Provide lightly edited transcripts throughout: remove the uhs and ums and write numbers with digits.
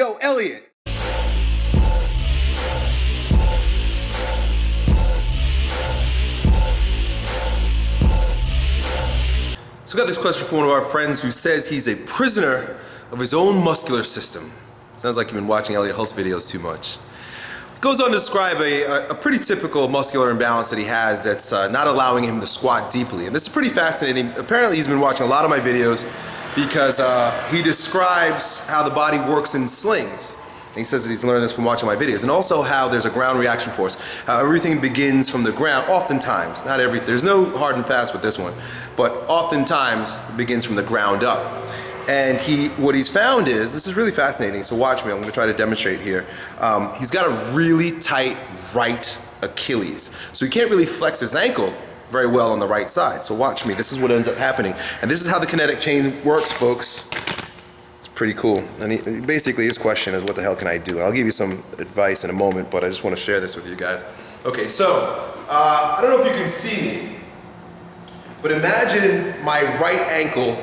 Yo, Elliot. So we got this question from one of our friends who says he's a prisoner of his own muscular system. Sounds like you've been watching Elliott Hulse videos too much. He goes on to describe a pretty typical muscular imbalance that he has that's not allowing him to squat deeply. And this is pretty fascinating. Apparently he's been watching a lot of my videos because he describes how the body works in slings. And he says that he's learned this from watching my videos, and also how there's a ground reaction force, how everything begins from the ground, oftentimes, not everything, there's no hard and fast with this one, but oftentimes it begins from the ground up. And what he's found is, this is really fascinating, so watch me, I'm going to try to demonstrate here. He's got a really tight right Achilles, so he can't really flex his ankle very well on the right side. So watch me, this is what ends up happening. And this is how the kinetic chain works, folks. Pretty cool. And basically his question is, what the hell can I do? I'll give you some advice in a moment, but I just want to share this with you guys. Okay, so I don't know if you can see me, but imagine my right ankle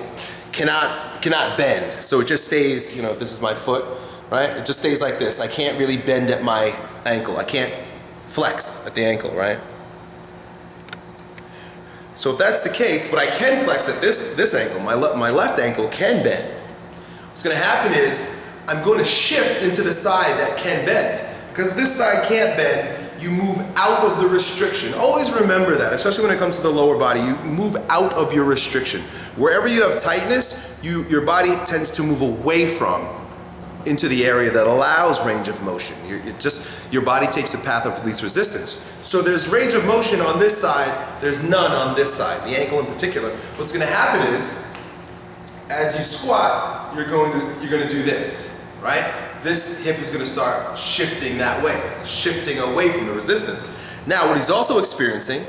cannot bend. So it just stays, you know, this is my foot, right? It just stays like this. I can't really bend at my ankle. I can't flex at the ankle, right? So if that's the case, but I can flex at this ankle, my left ankle can bend. What's going to happen is I'm going to shift into the side that can bend. Because this side can't bend, you move out of the restriction. Always remember that, especially when it comes to the lower body. You move out of your restriction. Wherever you have tightness, your body tends to move away from into the area that allows range of motion. Your body takes the path of least resistance. So there's range of motion on this side, there's none on this side, the ankle in particular. What's going to happen is, as you squat, you're going to do this, right? This hip is going to start shifting that way, shifting away from the resistance. Now, what he's also experiencing,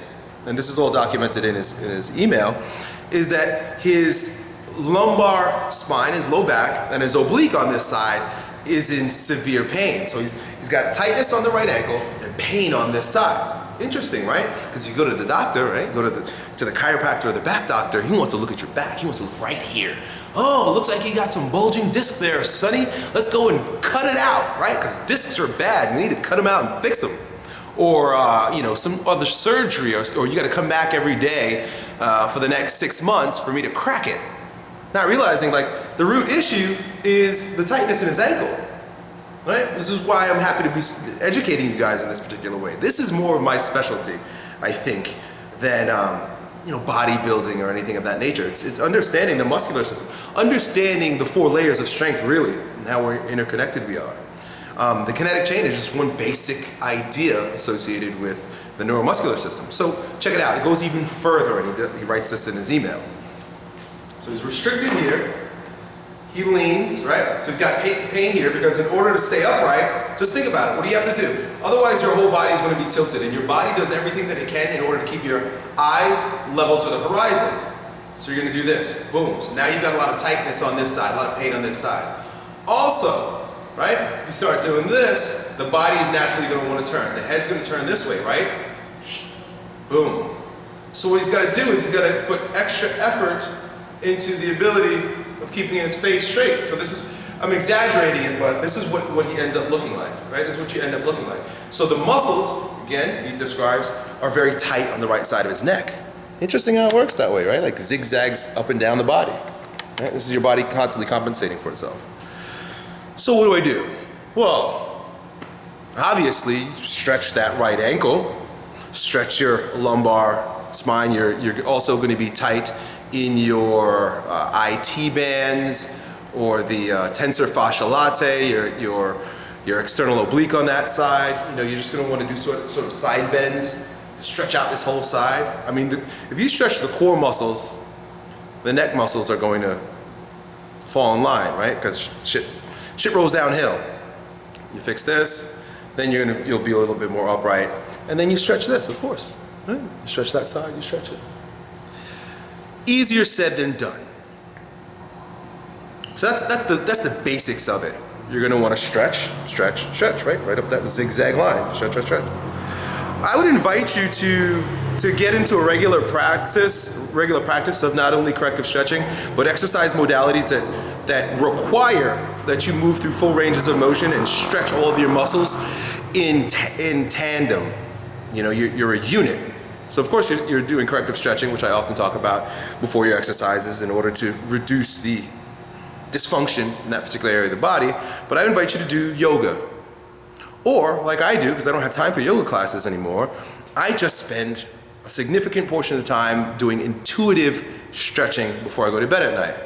and this is all documented in his email, is that his lumbar spine, his low back, and his oblique on this side is in severe pain. So he's got tightness on the right ankle and pain on this side. Interesting, right? Because you go to the doctor, right? You go to the chiropractor or the back doctor, he wants to look at your back. He wants to look right here. Oh, it looks like you got some bulging discs there, sonny. Let's go and cut it out, right? Because discs are bad. We need to cut them out and fix them. Or, you know, some other surgery, or you got to come back every day for the next 6 months for me to crack it. Not realizing, like, the root issue is the tightness in his ankle. Right? This is why I'm happy to be educating you guys in this particular way. This is more of my specialty, I think, than you know, bodybuilding or anything of that nature. It's understanding the muscular system, understanding the 4 layers of strength, really, and how we're interconnected we are. The kinetic chain is just one basic idea associated with the neuromuscular system. So check it out. It goes even further, and he writes this in his email. So he's restricted here. He leans, right? So he's got pain here because in order to stay upright, just think about it. What do you have to do? Otherwise, your whole body is going to be tilted, and your body does everything that it can in order to keep your eyes level to the horizon. So you're going to do this. Boom. So now you've got a lot of tightness on this side, a lot of pain on this side. Also, right? You start doing this, the body is naturally going to want to turn. The head's going to turn this way, right? Boom. So what he's got to do is he's got to put extra effort into the ability of keeping his face straight. So this is, I'm exaggerating it, but this is what he ends up looking like, right? This is what you end up looking like. So the muscles, again, he describes, are very tight on the right side of his neck. Interesting how it works that way, right? Like zigzags up and down the body. Right? This is your body constantly compensating for itself. So what do? Well, obviously, stretch that right ankle, stretch your lumbar spine. You're also going to be tight in your IT bands or the tensor fasciae latae, your external oblique on that side. You know, you're just going to want to do sort of side bends, stretch out this whole side. I mean, if you stretch the core muscles, the neck muscles are going to fall in line, right? Because shit rolls downhill. You fix this, then you'll be a little bit more upright, and then you stretch this, of course. Right? You stretch that side, you stretch it. Easier said than done. So that's the basics of it. You're going to want to stretch, right? Right up that zigzag line. Stretch. I would invite you to get into a regular practice of not only corrective stretching, but exercise modalities that require that you move through full ranges of motion and stretch all of your muscles in tandem. You know, you're a unit. So of course you're doing corrective stretching, which I often talk about before your exercises in order to reduce the dysfunction in that particular area of the body. But I invite you to do yoga. Or, like I do, because I don't have time for yoga classes anymore, I just spend a significant portion of the time doing intuitive stretching before I go to bed at night.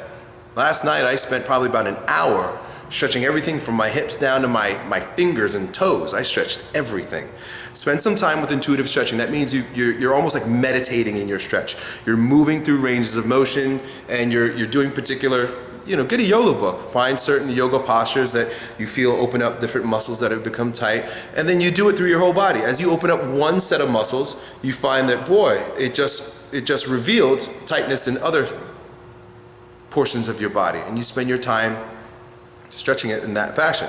Last night I spent probably about an hour stretching everything from my hips down to my fingers and toes. I stretched everything. Spend some time with intuitive stretching. That means you're almost like meditating in your stretch. You're moving through ranges of motion, and you're doing particular, you know, get a yoga book. Find certain yoga postures that you feel open up different muscles that have become tight, and then you do it through your whole body. As you open up one set of muscles, you find that, boy, it just revealed tightness in other portions of your body, and you spend your time stretching it in that fashion.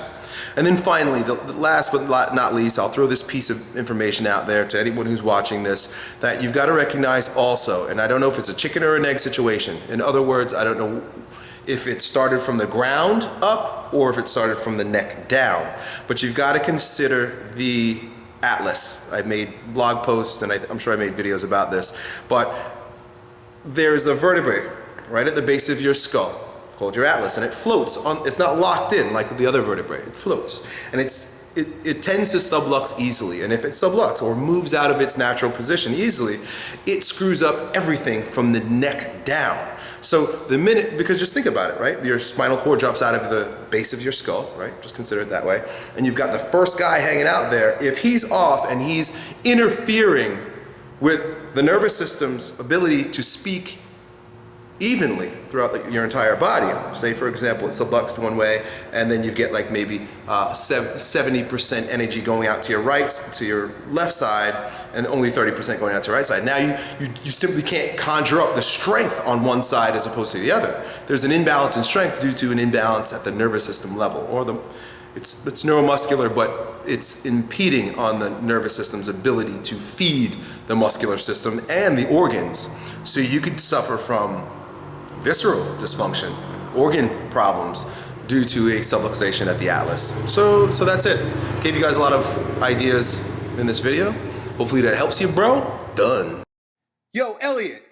And then finally, the last but not least, I'll throw this piece of information out there to anyone who's watching this, that you've got to recognize also, and I don't know if it's a chicken or an egg situation. In other words, I don't know if it started from the ground up or if it started from the neck down, but you've got to consider the atlas. I've made blog posts and I'm sure I made videos about this, but there's a vertebrae right at the base of your skull called your atlas, and it floats on. It's not locked in like the other vertebrae. It floats, and it tends to sublux easily, and if it sublux or moves out of its natural position easily, it screws up everything from the neck down. So the minute, because just think about it, right? Your spinal cord drops out of the base of your skull, right? Just consider it that way. And you've got the first guy hanging out there. If he's off and he's interfering with the nervous system's ability to speak evenly throughout your entire body, say for example it subluxed one way, and then you get like maybe 70% energy going out to your right, to your left side, and only 30% going out to your right side. Now you simply can't conjure up the strength on one side as opposed to the other. There's an imbalance in strength due to an imbalance at the nervous system level, or it's neuromuscular, but it's impeding on the nervous system's ability to feed the muscular system and the organs. So you could suffer from visceral dysfunction, organ problems due to a subluxation at the atlas. So that's it. Gave you guys a lot of ideas in this video. Hopefully that helps you, bro. Done. Yo, Elliot,